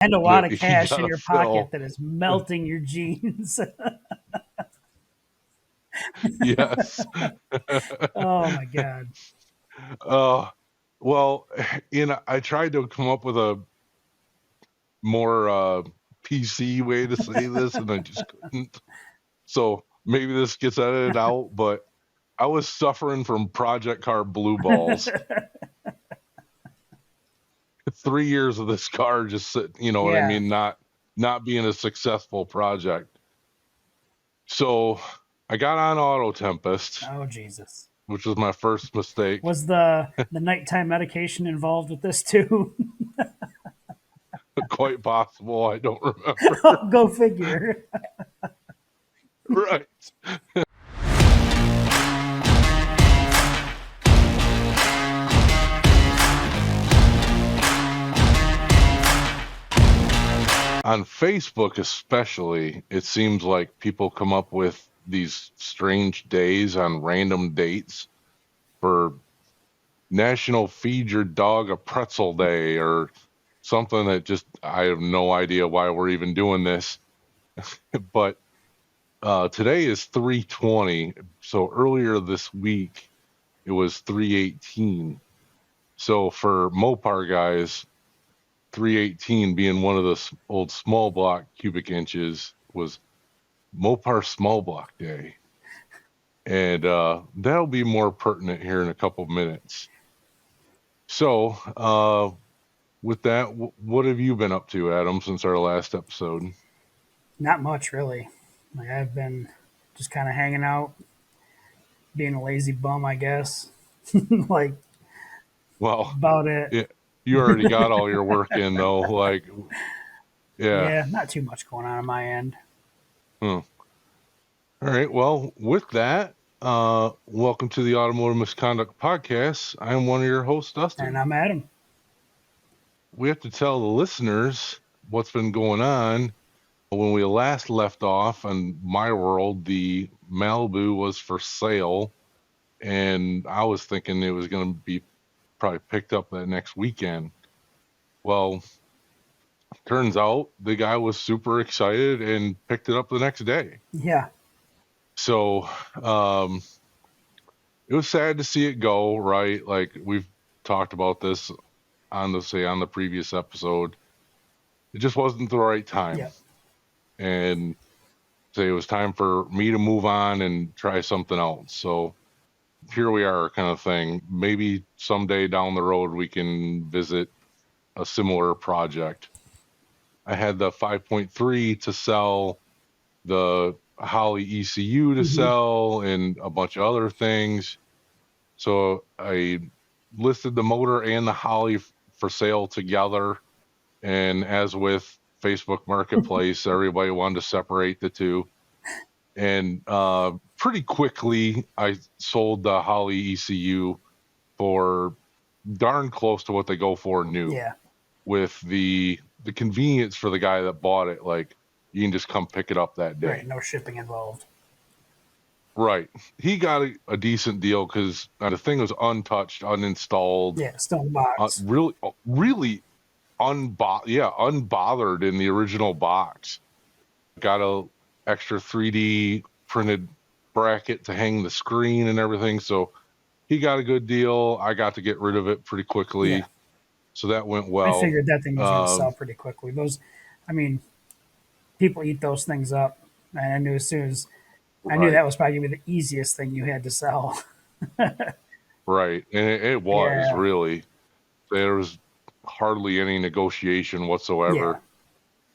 And a lot that of you cash in gotta your pocket fill. that is melting your jeans. Yes. Oh my god. uh well, I tried to come up with a more PC way to say this, and I just couldn't. So maybe this gets edited out, but I was suffering from Project Car blue balls. 3 years of this car just you know what I Yeah. mean, not being a successful project. So I got on Auto Tempest, Oh Jesus. which was my first mistake. Was the nighttime medication involved with this too? Quite possible, I don't remember. Oh, go figure. Right. On Facebook especially, it seems like people come up with these strange days on random dates for National Feed Your Dog a Pretzel Day or something that just, I have no idea why we're even doing this. But today is 320. So earlier this week, it was 318. So for Mopar guys, 318 being one of the old small block cubic inches was Mopar Small Block Day. And that'll be more pertinent here in a couple minutes. So, with that, what have you been up to, Adam, since our last episode? Not much really. Like I've been just kind of hanging out, being a lazy bum, I guess. Like Well, about it. it, you already got all your work in, though. Like, yeah. Yeah, not too much going on my end. Hmm. All right. Well, with that, welcome to the Automotive Misconduct Podcast. I'm one of your hosts, And Dustin. I'm Adam. We have to tell the listeners what's been going on. When we last left off on my world, the Malibu was for sale, and I was thinking it was going to be probably picked up that next weekend. Well, turns out the guy was super excited and picked it up the next day. Yeah. So it was sad to see it go, right? Like we've talked about this on the previous episode. It just wasn't the right time. Yep. And say it was time for me to move on and try something else. So here we are, kind of thing. Maybe someday down the road we can visit a similar project. I had the 5.3 to sell, the Holly ECU to sell, and a bunch of other things. So I listed the motor and the Holly for sale together. And as with Facebook Marketplace, everybody wanted to separate the two. And pretty quickly, I sold the Holly ECU for darn close to what they go for new. Yeah. With the convenience for the guy that bought it, like you can just come pick it up that day. Right. No shipping involved. Right. He got a decent deal because the thing was untouched, uninstalled. Yeah. Still in the box. Really unbothered in the original box. Got a extra 3D printed bracket to hang the screen and everything. So he got a good deal. I got to get rid of it pretty quickly. Yeah. So that went well. I figured that thing was going to sell pretty quickly. I mean, people eat those things up. And I knew as soon as I knew that was probably going to be the easiest thing you had to sell. Right. And it was Yeah. really, there was hardly any negotiation whatsoever.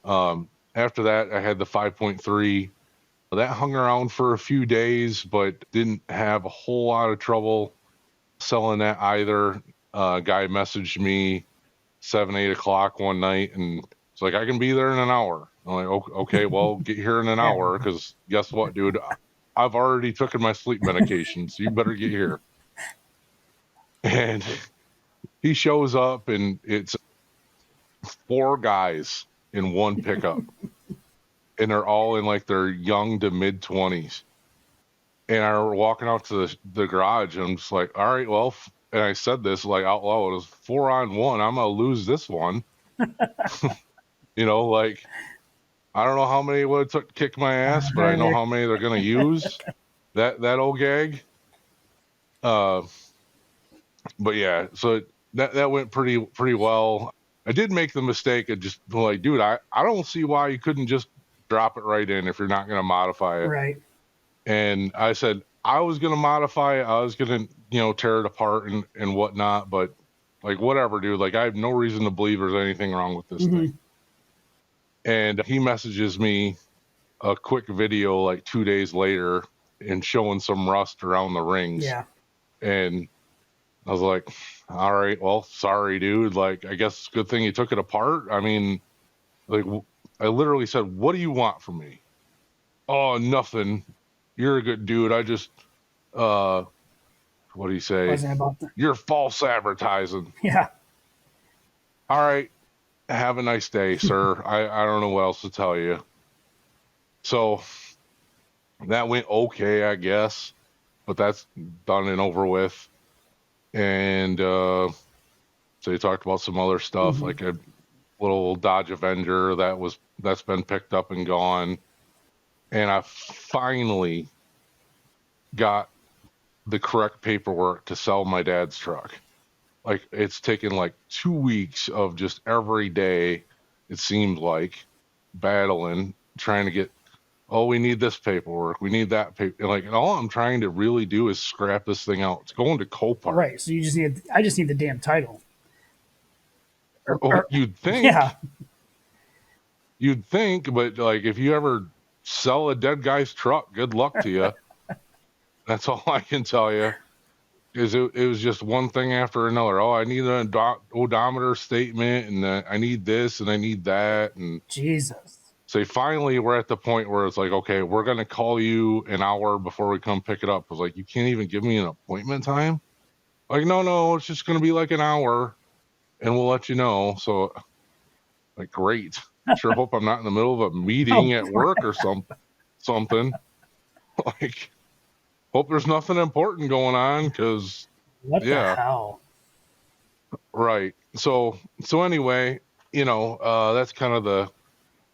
Yeah. After that, I had the 5.3. That hung around for a few days, but didn't have a whole lot of trouble selling that either. Guy messaged me 7-8 o'clock one night, and it's like, I can be there in an hour. I'm like, okay, well, get here in an hour, because guess what, dude? I've already taken my sleep medication, so you better get here. And he shows up, and it's 4 guys in one pickup. And they're all in like their young to mid 20s. And I were walking out to the garage, and I'm just like, all right, well, and I said this like out loud, it was 4 on 1. I'm going to lose this one. Like, I don't know how many it would took to kick my ass, but I know how many they're going to use. That old gag. Uh, but yeah, so that went pretty well. I did make the mistake of just like, dude, I don't see why you couldn't just drop it right in if you're not going to modify it. Right. And I said I was going to modify it. I was going to, tear it apart and whatnot. But like, whatever, dude. Like, I have no reason to believe there's anything wrong with this thing. And he messages me a quick video like 2 days later and showing some rust around the rings. Yeah. And I was like, all right, well, sorry, dude. Like, I guess it's a good thing you took it apart. I mean, like, I literally said, what do you want from me? Oh, nothing. You're a good dude. I just, what do you say? Wasn't about that. You're false advertising. Yeah. All right. Have a nice day, sir. I don't know what else to tell you. So that went okay, I guess, but that's done and over with. And so you talked about some other stuff, like a little Dodge Avenger that's been picked up and gone. And I finally got the correct paperwork to sell my dad's truck. Like, it's taken like 2 weeks of just every day, it seemed like, battling, trying to get, oh, we need this paperwork, we need that paper. Like, and all I'm trying to really do is scrap this thing out. It's going to Copart. Right. So I just need the damn title. You'd think. Yeah. You'd think, but like, if you ever sell a dead guy's truck, good luck to you. That's all I can tell you. Is it was just one thing after another. Oh, I need an odometer statement, and I need this, and I need that, and Jesus. so finally we're at the point where it's like, okay, we're gonna call you an hour before we come pick it up. I was like, you can't even give me an appointment time? Like, no, it's just gonna be like an hour, and we'll let you know. So, like, great. Sure hope I'm not in the middle of a meeting at work or something. Like, hope there's nothing important going on, because what the hell? Right. So anyway, that's kind of the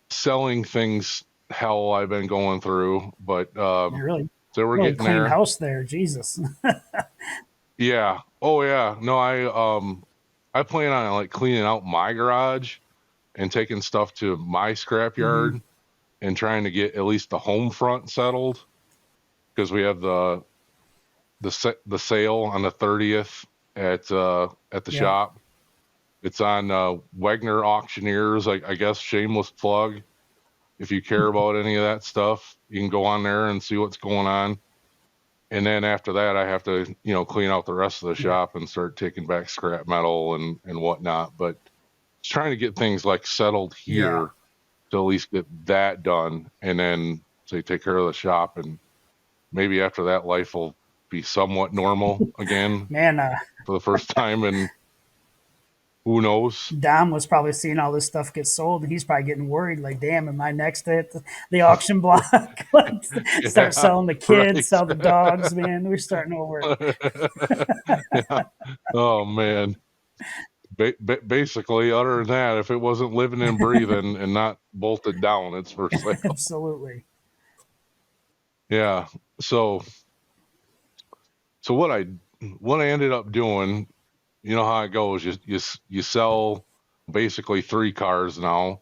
selling things hell I've been going through. But really, so we're really getting clean there. house there, Jesus. Yeah. Oh yeah. No, I plan on like cleaning out my garage and taking stuff to my scrapyard and trying to get at least the home front settled, because we have the sale on the 30th at the shop. It's on Wagner Auctioneers. I guess, shameless plug. If you care about any of that stuff, you can go on there and see what's going on. And then after that, I have to, clean out the rest of the shop and start taking back scrap metal and whatnot. But just trying to get things like settled here to at least get that done, and then say take care of the shop, and maybe after that, life will be somewhat normal again. Man, for the first time, and who knows? Dom was probably seeing all this stuff get sold, and he's probably getting worried. Like, damn, am I next to hit the auction block? Like, start selling the kids, right. sell the dogs. Man, we're starting over. Yeah. Oh man. Basically, other than that, if it wasn't living and breathing and not bolted down, it's for sale. Absolutely. Yeah. So what I ended up doing, you know how it goes. You sell basically 3 cars now,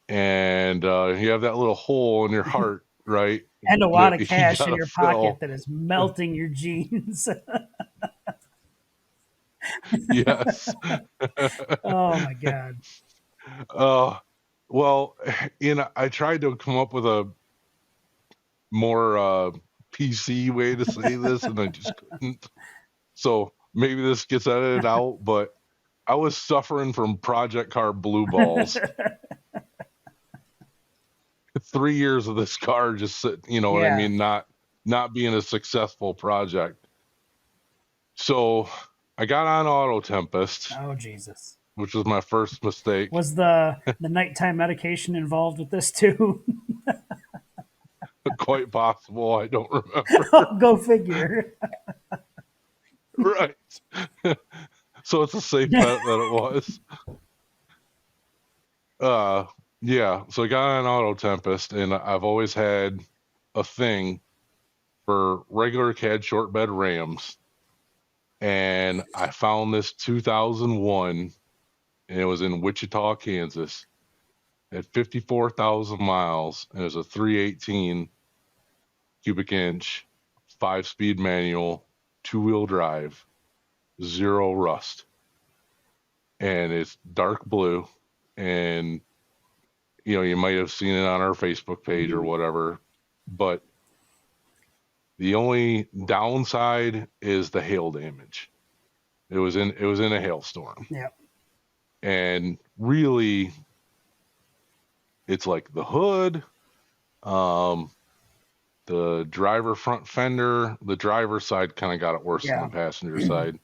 and you have that little hole in your heart, right? And a lot of cash in your fill. pocket that is melting your jeans. Yes. Oh my God. Well, I tried to come up with a more PC way to say this, and I just couldn't. So maybe this gets edited out, but I was suffering from Project Car blue balls. 3 years of this car just sitting, what I mean, not being a successful project. So I got on Auto Tempest. Oh Jesus. Which was my first mistake. Was the nighttime medication involved with this too? Quite possible. I don't remember. Oh, go figure. Right. So it's a safe bet that it was. Yeah, so I got on Auto Tempest, and I've always had a thing for regular cad short bed Rams, and I found this 2001, and it was in Wichita, Kansas, at 54,000 miles, and it was a 318 cubic inch, 5-speed manual, 2-wheel drive, zero rust, and it's dark blue, and you might have seen it on our Facebook page or whatever, but the only downside is the hail damage. It was in a hailstorm. Yeah. And really, it's like the hood, the driver front fender, the driver's side kind of got it worse than the passenger side.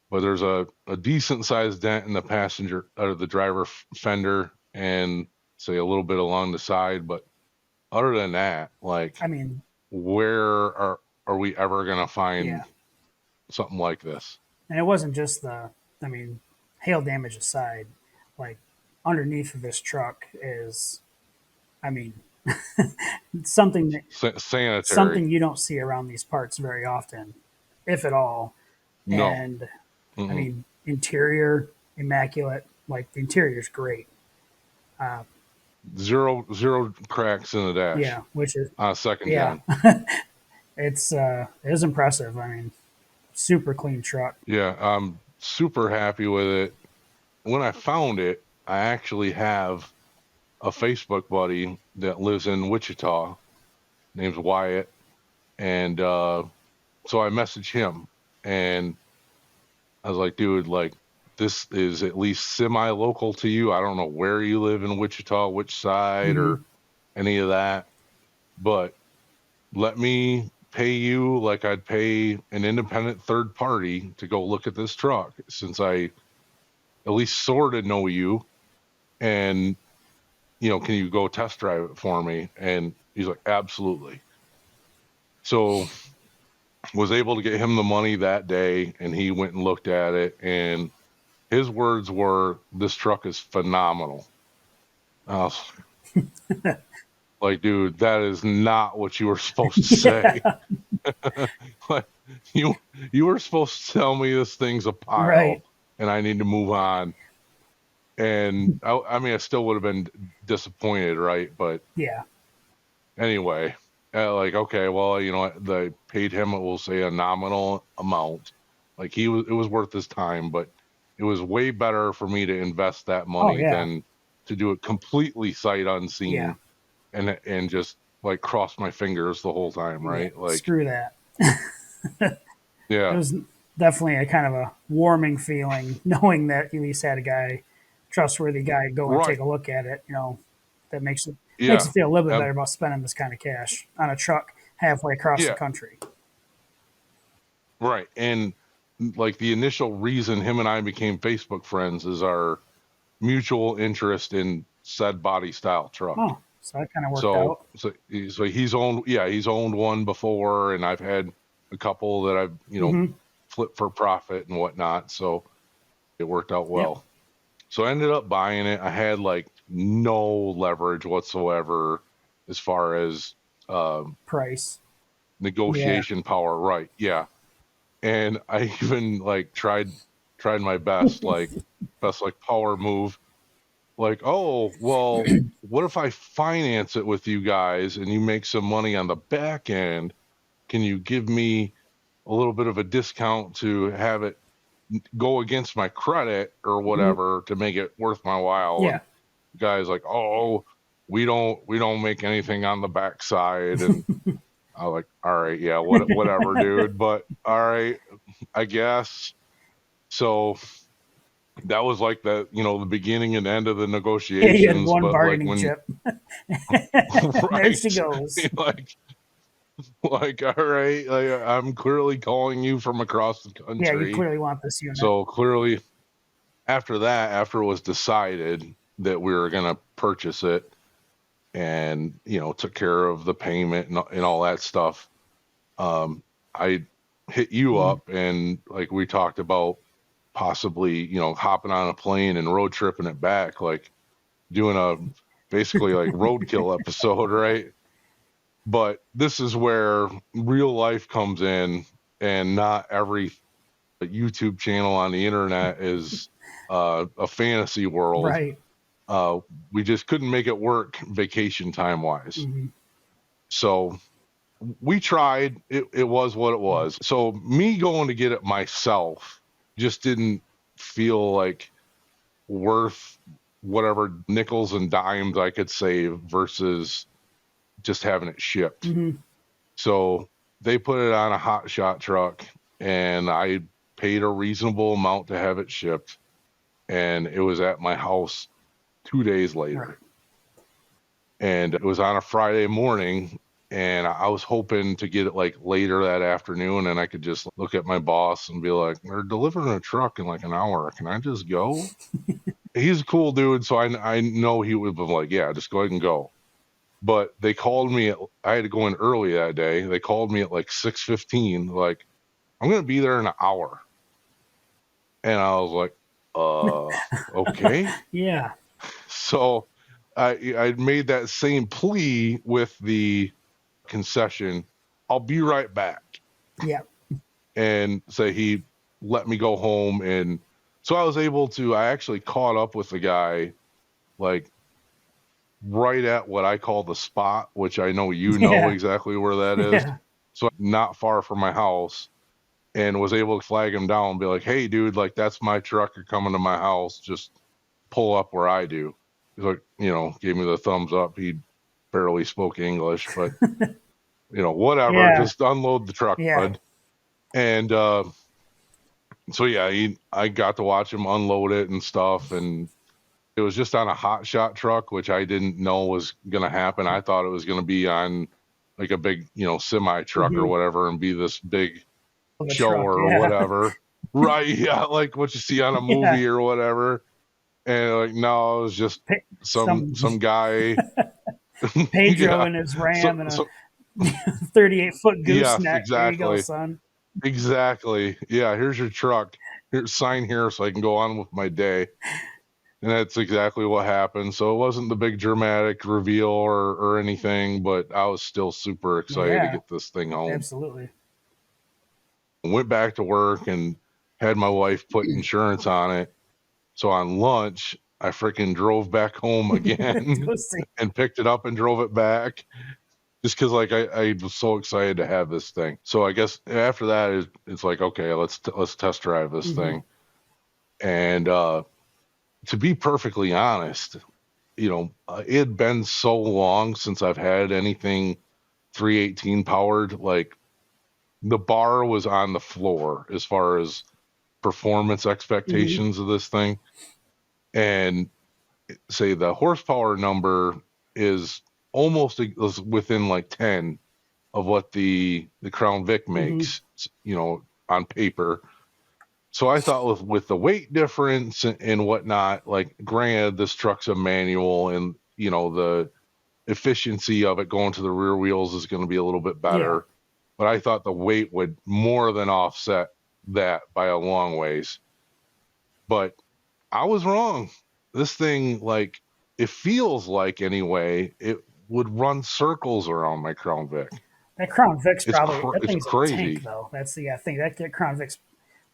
But there's a decent sized dent in the passenger or the driver fender, and say a little bit along the side. But other than that, like, I mean, where are we ever gonna find something like this? and it wasn't just hail damage aside, like underneath of this truck is, I mean, something that Sanitary. something you don't see around these parts very often, if at all. No. And I mean, interior immaculate. Like the interior is great. Zero cracks in the dash. Yeah, which is second gen. it is impressive. I mean, super clean truck. Yeah, I'm super happy with it. When I found it, I actually have a Facebook buddy that lives in Wichita, name's Wyatt, and so I messaged him, and I was like, dude, like, this is at least semi-local to you. I don't know where you live in Wichita, which side or any of that, but let me pay you like I'd pay an independent third party to go look at this truck, since I at least sort of know you, and can you go test drive it for me? And he's like, absolutely. So was able to get him the money that day, and he went and looked at it, and his words were, this truck is phenomenal. I was like, dude, that is not what you were supposed to say. Like, you were supposed to tell me this thing's a pile, Right. and I need to move on. And I mean, I still would have been disappointed, right? But Yeah. anyway, like, okay, well, they paid him, we'll say, a nominal amount. Like, it was worth his time, but it was way better for me to invest that money than to do it completely sight unseen and just like cross my fingers the whole time, right? Yeah, like, screw that. Yeah. It was definitely a kind of a warming feeling knowing that at least had a trustworthy guy, go and take a look at it. That makes it feel a little bit better about spending this kind of cash on a truck halfway across the country. Right. And like, the initial reason him and I became Facebook friends is our mutual interest in said body style truck. Oh, so that kind of worked out. So he's owned one before, and I've had a couple that I've flipped for profit and whatnot. So it worked out well. Yep. So I ended up buying it. I had like no leverage whatsoever as far as price, negotiation power. Right. Yeah. And I even like tried my best, like power move. Like, oh, well, what if I finance it with you guys and you make some money on the back end? Can you give me a little bit of a discount to have it go against my credit or whatever to make it worth my while? Yeah. And the guy's like, oh, we don't make anything on the backside. And I was like, all right, yeah, whatever, dude. But all right, I guess. So that was like the beginning and end of the negotiations. Yeah, you had one but bargaining like chip. right, there she goes. like, all right, like, I'm clearly calling you from across the country. Yeah, you clearly want this unit. So clearly, after it was decided that we were gonna purchase it, and took care of the payment and all that stuff, I hit you up, and like, we talked about possibly hopping on a plane and road tripping it back. Like, doing a basically like roadkill episode, right? But this is where real life comes in, and not every YouTube channel on the internet is a fantasy world. Right. We just couldn't make it work vacation time wise. Mm-hmm. So we tried. It was what it was. So me going to get it myself just didn't feel like worth whatever nickels and dimes I could save versus just having it shipped. Mm-hmm. So they put it on a hot shot truck, and I paid a reasonable amount to have it shipped, and it was at my house 2 days later. Right. And it was on a Friday morning, and I was hoping to get it like later that afternoon, and I could just look at my boss and be like, they're delivering a truck in like an hour. Can I just go? He's a cool dude, so I know he would have been like, yeah, just go ahead and go. But they called me. I had to go in early that day. They called me at like 6:15. Like, I'm gonna be there in an hour. And I was like, okay. Yeah. So I made that same plea with the concession. I'll be right back. Yeah. And say he let me go home. And so I was able to. I actually caught up with the guy, like right at what I call the spot, which I know you know exactly where that is. Yeah. So not far from my house, and was able to flag him down and be like, hey, dude, like that's my truck. You're coming to my house. Just pull up where I do. He's like, gave me the thumbs up. He barely spoke English, but whatever. Yeah. Just unload the truck, bud. And so yeah, I got to watch him unload it and stuff, and it was just on a hot shot truck, which I didn't know was going to happen. I thought it was going to be on like a big, semi truck or whatever, and be this big show truck, or whatever. Right. Yeah. Like what you see on a movie or whatever. And like, no, it was just some guy. Pedro in his Ram and a 38-foot gooseneck. Exactly. There you go, son. Exactly. Yeah. Here's your truck. Here's sign here so I can go on with my day. And that's exactly what happened. So it wasn't the big dramatic reveal or anything, but I was still super excited to get this thing home. Absolutely. Went back to work and had my wife put insurance on it. So on lunch, I freaking drove back home again and picked it up and drove it back, just because like I was so excited to have this thing. So I guess after that, it's like, okay, let's test drive this thing. And to be perfectly honest, it had been so long since I've had anything 318 powered. Like the bar was on the floor as far as performance expectations of this thing. And say the horsepower number is almost within like 10 of what the Crown Vic makes, on paper. So I thought with the weight difference and whatnot, like granted, this truck's a manual and, the efficiency of it going to the rear wheels is going to be a little bit better. Yeah. But I thought the weight would more than offset that by a long ways. But I was wrong. This thing, like, it feels like anyway, it would run circles around my Crown Vic. That Crown Vic's probably it's crazy. A tank, though. That's the thing. That Crown Vic's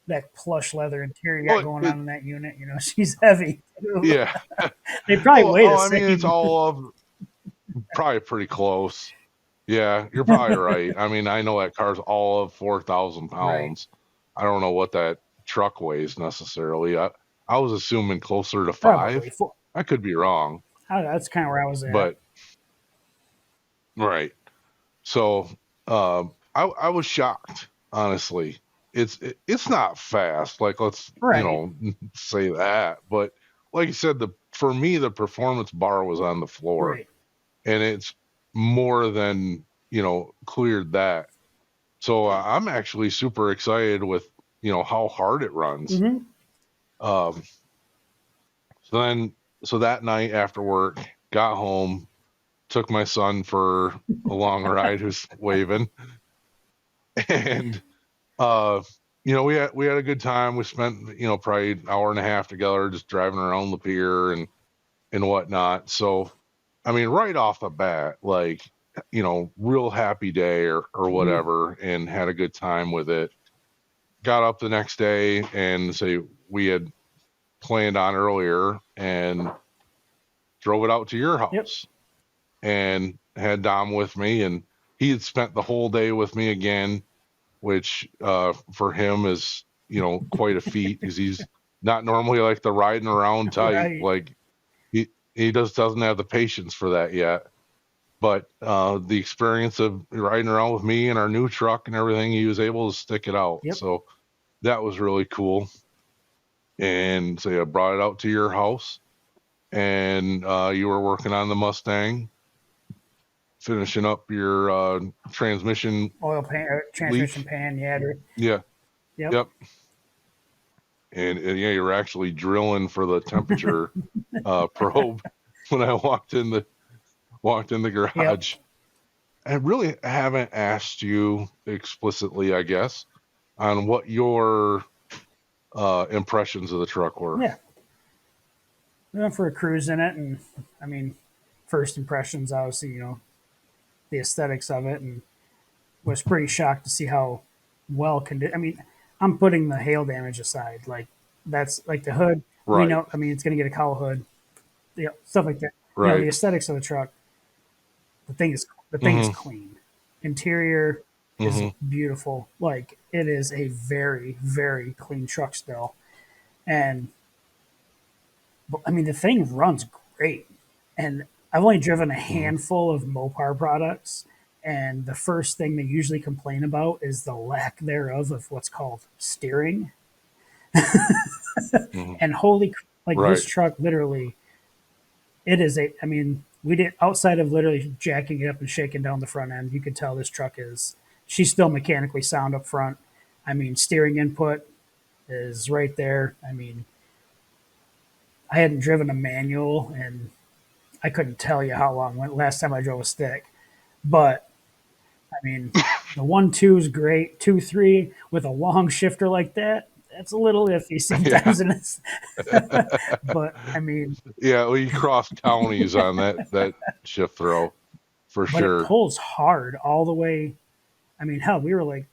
that plush leather interior you got going on in that unit. She's heavy. Yeah. They probably weigh the same. I mean, it's all of probably pretty close. Yeah, you're probably right. I mean, I know that car's all of 4,000 pounds. Right. I don't know what that truck weighs necessarily. I was assuming closer to 5. I could be wrong. That's kind of where I was at. But right. So I was shocked, honestly. It's not fast. Like, let's say that. But like you said, for me the performance bar was on the floor, and it's more than cleared that. So I'm actually super excited with how hard it runs. So that night after work, got home, took my son for a long ride, who's waving, and we had a good time. We spent probably an hour and a half together just driving around the pier, and and whatnot. So, I mean, right off the bat, like, real happy day or whatever, and had a good time with it. Got up the next day and say we had planned on earlier and drove it out to your Yep. house and had Dom with me, and he had spent the whole day with me again, which for him is quite a feat because he's not normally like the riding around type. Right. Like he doesn't have the patience for that yet. But the experience of riding around with me and our new truck and everything, he was able to stick it out. Yep. So that was really cool. And so I brought it out to your house, and you were working on the Mustang, finishing up your transmission Oil pan, transmission leak. pan. Yeah. Yeah. Yep. Yep. And yeah, you were actually drilling for the temperature probe when I walked in the garage. Yep. I really haven't asked you explicitly, I guess, on what your impressions of the truck were. Yeah. We went for a cruise in it, and I mean, first impressions, obviously, the aesthetics of it, and was pretty shocked to see how well I mean, I'm putting the hail damage aside. Like that's like the hood. We Right. know. I mean, it's going to get a cowl hood. Stuff like that. The Right. aesthetics of the truck. The thing is Mm-hmm. clean. Interior is Mm-hmm. beautiful. Like it is a very very clean truck still, and I mean the thing runs great. And I've only driven a Mm-hmm. handful of Mopar products, and the first thing they usually complain about is the lack thereof of what's called steering. Mm-hmm. And holy, like this Right. truck, literally, it is a. I mean, we did outside of literally jacking it up and shaking down the front end. You could tell this truck is. She's still mechanically sound up front. I mean, steering input is right there. I mean, I hadn't driven a manual, and I couldn't tell you how long last time I drove a stick. But I mean, the 1.2 is great. 2.3 with a long shifter like that, that's a little iffy Yeah. sometimes. But I mean, Yeah. We crossed counties on that shift throw for but it sure. pulls hard all the way. I mean, hell, we were like,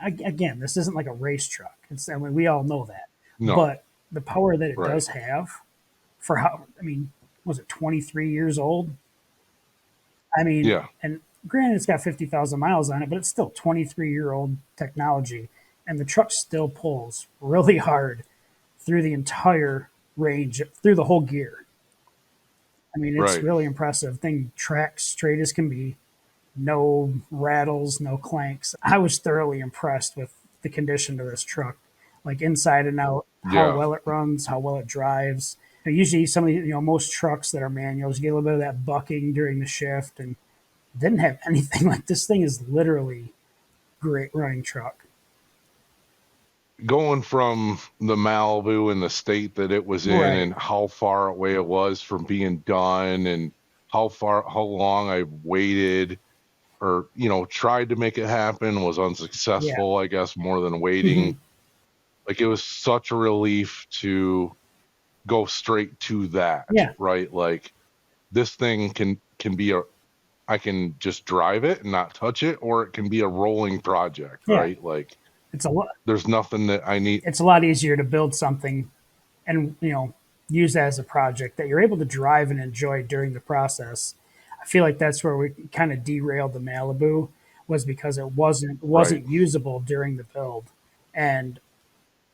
again, this isn't like a race truck. I mean, we all know that. No. But the power that it Right. does have for how, I mean, was it 23 years old? I mean, Yeah. and granted, it's got 50,000 miles on it, but it's still 23-year-old technology. And the truck still pulls really hard through the entire range, through the whole gear. I mean, it's Right. really impressive. Thing tracks straight as can be, no rattles, no clanks. I was thoroughly impressed with the condition of this truck, like inside and out, how Yeah. well it runs, how well it drives. Usually, some of the, most trucks that are manuals, you get a little bit of that bucking during the shift, and didn't have anything like this. Thing is literally great running truck. Going from the Malibu and the state that it was in Right. and how far away it was from being done and how long I waited or tried to make it happen, was Yeah. unsuccessful, I guess, more than waiting. Mhm. Like it was such a relief to go straight to that, Yeah. right? Like this thing can be I can just drive it and not touch it, or it can be a rolling project, Yeah. right? Like It's a lot. there's nothing that I need. It's a lot easier to build something and use that as a project that you're able to drive and enjoy during the process. I feel like that's where we kind of derailed the Malibu, was because it Right. wasn't usable during the build, and that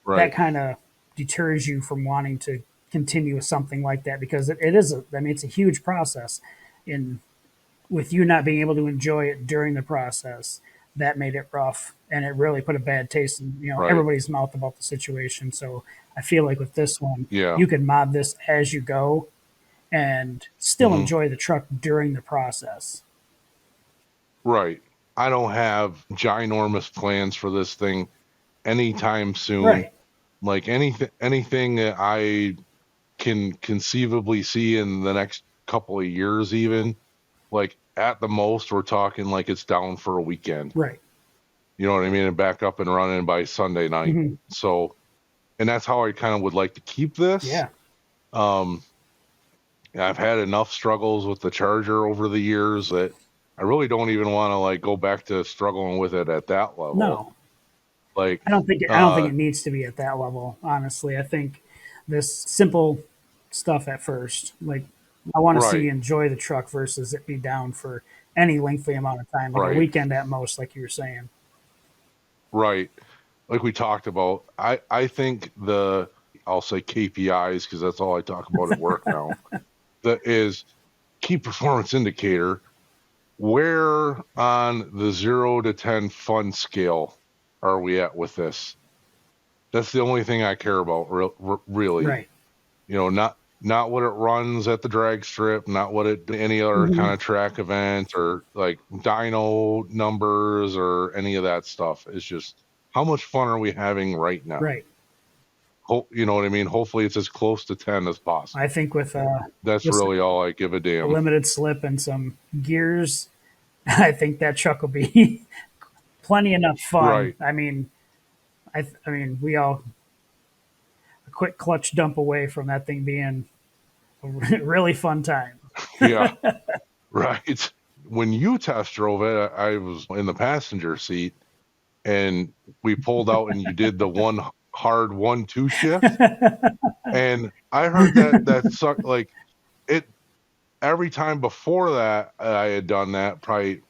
Right. kind of deters you from wanting to continue with something like that, because it is I mean, it's a huge process. In With you not being able to enjoy it during the process, that made it rough, and it really put a bad taste in Right. everybody's mouth about the situation. So I feel like with this one, Yeah. you can mod this as you go and still Hmm. enjoy the truck during the process. Right. I don't have ginormous plans for this thing anytime soon. Right. Like anything that I can conceivably see in the next couple of years, even, like at the most we're talking like it's down for a weekend, Right. you know what I mean, and back up and running by Sunday night. Hmm. So, and that's how I kind of would like to keep this. Yeah. um I've had enough struggles with the Charger over the years that I really don't even want to like go back to struggling with it at that level. No, Like, I don't think it needs to be at that level. Honestly, I think this simple stuff at first. Like, I want to see you right, enjoy the truck versus it be down for any lengthy amount of time, like a right, weekend at most, like you were saying. right. Like we talked about, I think I'll say KPIs because that's all I talk about at work now. That is key performance indicator. Where on the 0 to 10 fun scale are we at with this? That's the only thing I care about, really. Right. You know, not what it runs at the drag strip, not what it any other Mm-hmm. kind of track event or like dyno numbers or any of that stuff. It's just how much fun are we having right now? Right. You know what I mean? Hopefully, it's as close to 10 as I possible. think with That's just really all I give a a damn. limited slip and some gears, I think that truck will be plenty enough fun. Right. I mean, we all a quick clutch dump away from that thing being a really fun time. Yeah. Right. When you test drove it, I was in the passenger seat and we pulled out and you did the one hard 1-2 shift. And I heard that sucked like it every time before that I had done that, probably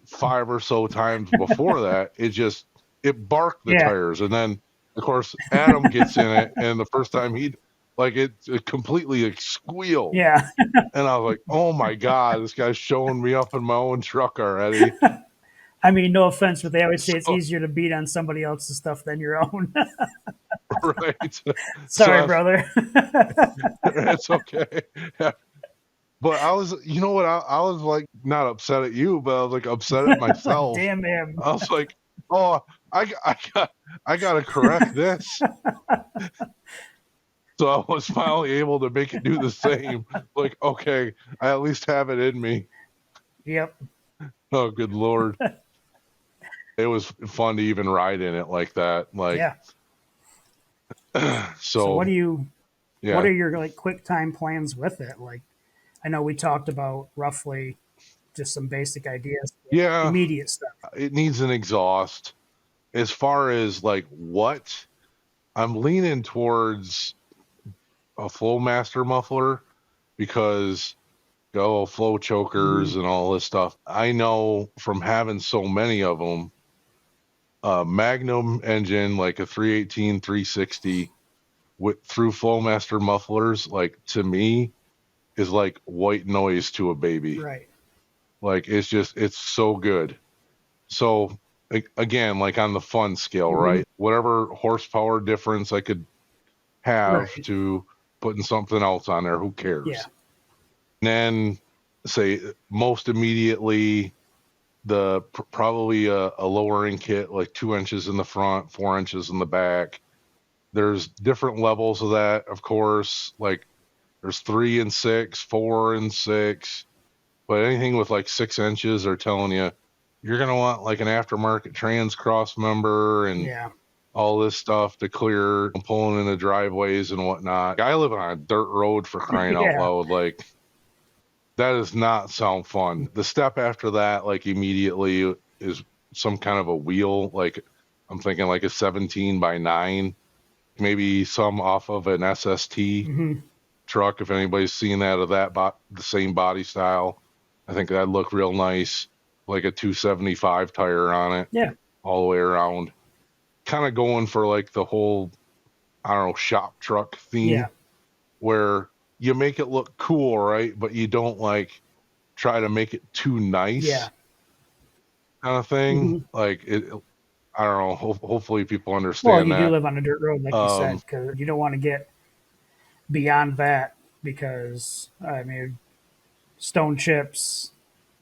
5 or so times before that, it barked the Yeah, tires. And then of course Adam gets in it and the first time it completely like squealed. yeah. And I was like, oh my God, this guy's showing me up in my own truck already. I mean, no offense, but they always say it's So, easier to beat on somebody else's stuff than your own. right. Sorry, So brother. it's okay. But I was, you know what? I was like not upset at you, but I was like upset at myself. Damn him. I was like, oh, I got to correct this. So I was finally able to make it do the same. Like, okay, I at least have it in me. Yep. Oh, good Lord. It was fun to even ride in it like that. Like, Yeah. So so what yeah, are your like quick time plans with it? Like, I know we talked about roughly just some basic ideas, yeah, immediate stuff. it needs an exhaust. As far as like what, I'm leaning towards a Flowmaster muffler because flow Mm-hmm. chokers and all this stuff. I know from having so many of them, Magnum engine like a 318, 360 with through Flowmaster mufflers, like to me is like white noise to a baby. Right. Like it's so good. So again, like on the fun scale, Mm-hmm. right? Whatever horsepower difference I could have Right. to putting something else on there, who Yeah. cares? And then say most immediately probably a lowering kit like 2 inches in the front, 4 inches in the back. There's different levels of that, of course. Like there's 3 and 6, 4 and 6, but anything with like 6 inches, they're telling you you're gonna want like an aftermarket trans cross member and Yeah. all this stuff to clear pulling in the driveways and whatnot. I live on a dirt road for crying out Yeah. loud. Like that does not sound fun. The step after that, like immediately, is some kind of a wheel. Like I'm thinking like a 17x9, maybe some off of an SST Mm-hmm. truck. If anybody's seen that of the same body style, I think that'd look real nice. Like a 275 tire on it, Yeah. all the way around. Kind of going for like the whole, I don't know, shop truck Yeah. theme where you make it look cool, right? But you don't like try to make it too Yeah. nice kind of thing. Mm-hmm. Like I don't know. Hopefully people Well, understand you do that. live on a dirt road, like you said, Um, because you don't want to get beyond that because, I mean, stone chips,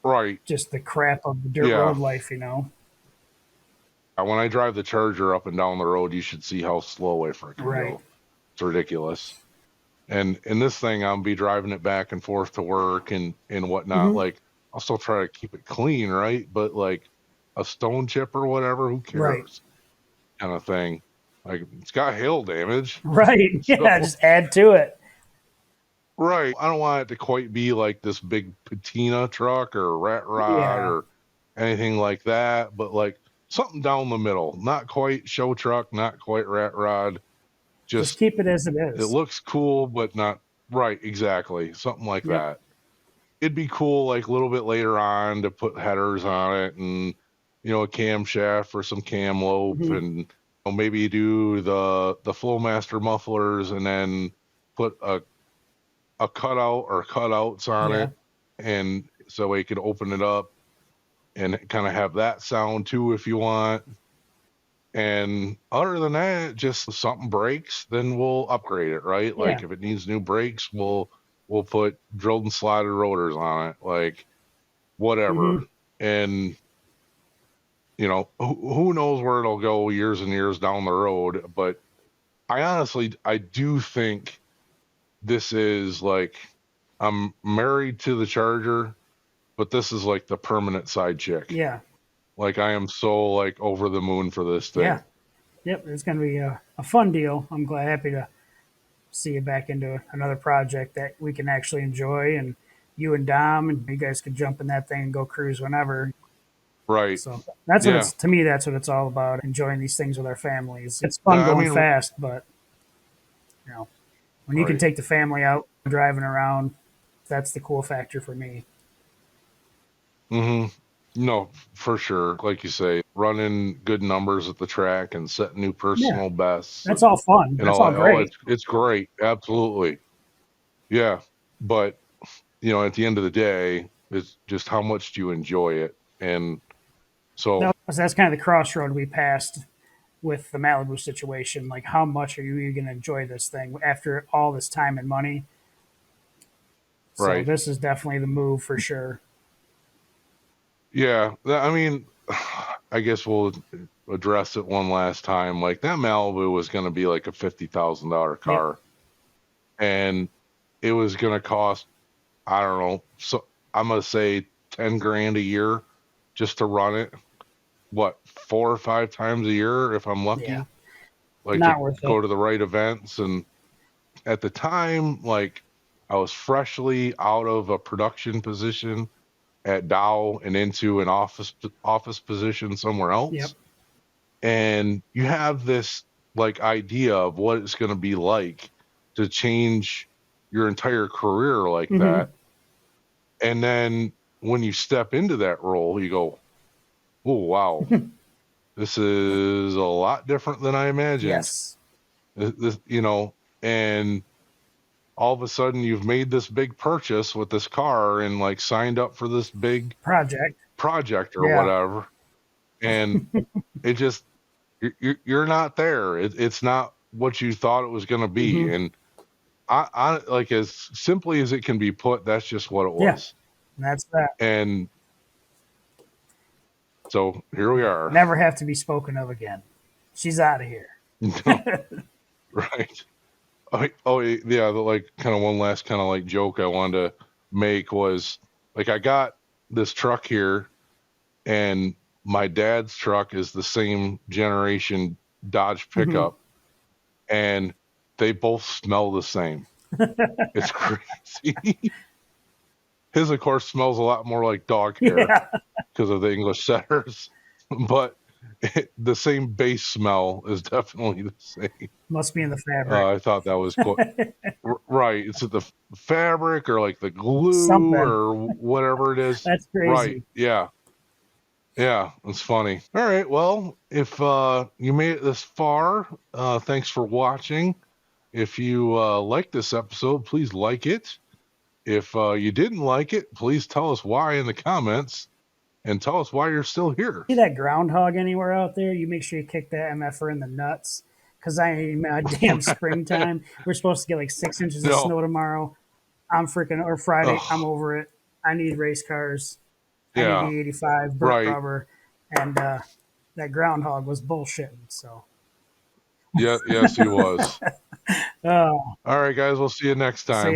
right. just the crap of the dirt Yeah. road life, you know? When I drive the Charger up and down the road, you should see how slow I freaking Right. go. It's ridiculous. And in this thing, I'll be driving it back and forth to work and whatnot. Mm-hmm. Like I'll still try to keep it clean, right? But like a stone chip or whatever, who Right. cares? Kind of thing. Like it's got hail damage. Right. So Yeah. Just add to it. Right. I don't want it to quite be like this big patina truck or rat rod Yeah. or anything like that, but like something down the middle. Not quite show truck, not quite rat rod. Just Just keep it as it it is. looks cool, but not right. Exactly. Something like Yep. that. It'd be cool like a little bit later on to put headers on it and a camshaft or some cam lope Hmm. and maybe you do the Flowmaster mufflers and then put a cutout or cutouts on Yeah. it, and so we could open it up and kind of have that sound too if you want. And other than that, just if something breaks, then we'll upgrade it, right? Yeah. Like if it needs new brakes, we'll put drilled and slotted rotors on it, like whatever. Hmm. And who knows where it'll go years and years down the road, but I do think this is like I'm married to the Charger, but this is like the permanent side chick. Yeah. Like I am so like over the moon for this Yeah. thing. Yep. It's going to be a fun deal. I'm happy to see you back into another project that we can actually enjoy, and you and Dom and you guys could jump in that thing and go cruise whenever. Right. So that's what Yeah. it's to me. That's what it's all about. Enjoying these things with our families. It's fun I going mean, fast, but you know when you can right. take the family out driving around, that's the cool factor for me. Hmm. No, for sure. Like you say, running good numbers at the track and setting new Yeah, personal bests that's all fun. and That's all all that. Oh, great. it's great. Absolutely. Yeah. But at the end of the day, it's just how much do you enjoy it? And so, That's kind of the crossroad we passed with the Malibu situation. Like, how much are you going to enjoy this thing after all this time and money? So right. this is definitely the move for sure. Yeah. I mean, I guess we'll address it one last time. Like that Malibu was going to be like a $50,000 Yep. car, and it was going to cost, I don't know. So I'm going to say 10 grand a year just to run it. What, 4 or 5 times a year if I'm Yeah. lucky? Like to Not worth go it. to the right events. And at the time, like I was freshly out of a production position at Dow and into an office position somewhere Yep. else. And you have this like idea of what it's going to be like to change your entire career like Hmm. that. And then when you step into that role, you go, oh, wow, this is a lot different than I imagined. Yes. This, and all of a sudden you've made this big purchase with this car and like signed up for this big Project. project or Yeah. whatever. And it just, you're not there. It's not what you thought it was going to be. Hmm. And I like as simply as it can be put, that's just what it Yeah. was. And that's that. And so here we are. Never have to be spoken of again. She's out of here. Right. Oh, yeah. The like kind of one last kind of like joke I wanted to make was like I got this truck here, and my dad's truck is the same generation Dodge Hmm. pickup, and they both smell the same. It's crazy. His, of course, smells a lot more like dog hair Yeah. because of the English setters, but the same base smell is definitely the same. Must be in the fabric. I thought that was quite right. It's the fabric or like the glue Something. or whatever it is. That's Right. crazy. Yeah. Yeah. It's funny. All right. Well, if you made it this far, thanks for watching. If you like this episode, please like it. If you didn't like it, please tell us why in the comments and tell us why you're still here. See that groundhog anywhere out there? You make sure you kick that MFR in the nuts. Because I ain't my damn springtime. We're supposed to get like 6 inches of No. snow tomorrow. I'm freaking, or Friday. I'm Oh, over it. I need race cars. I need yeah. the 85 burnt Right. rubber. And that groundhog was bullshitting. So, Yeah. Yes, he was. oh, All right, guys. We'll see you next see time.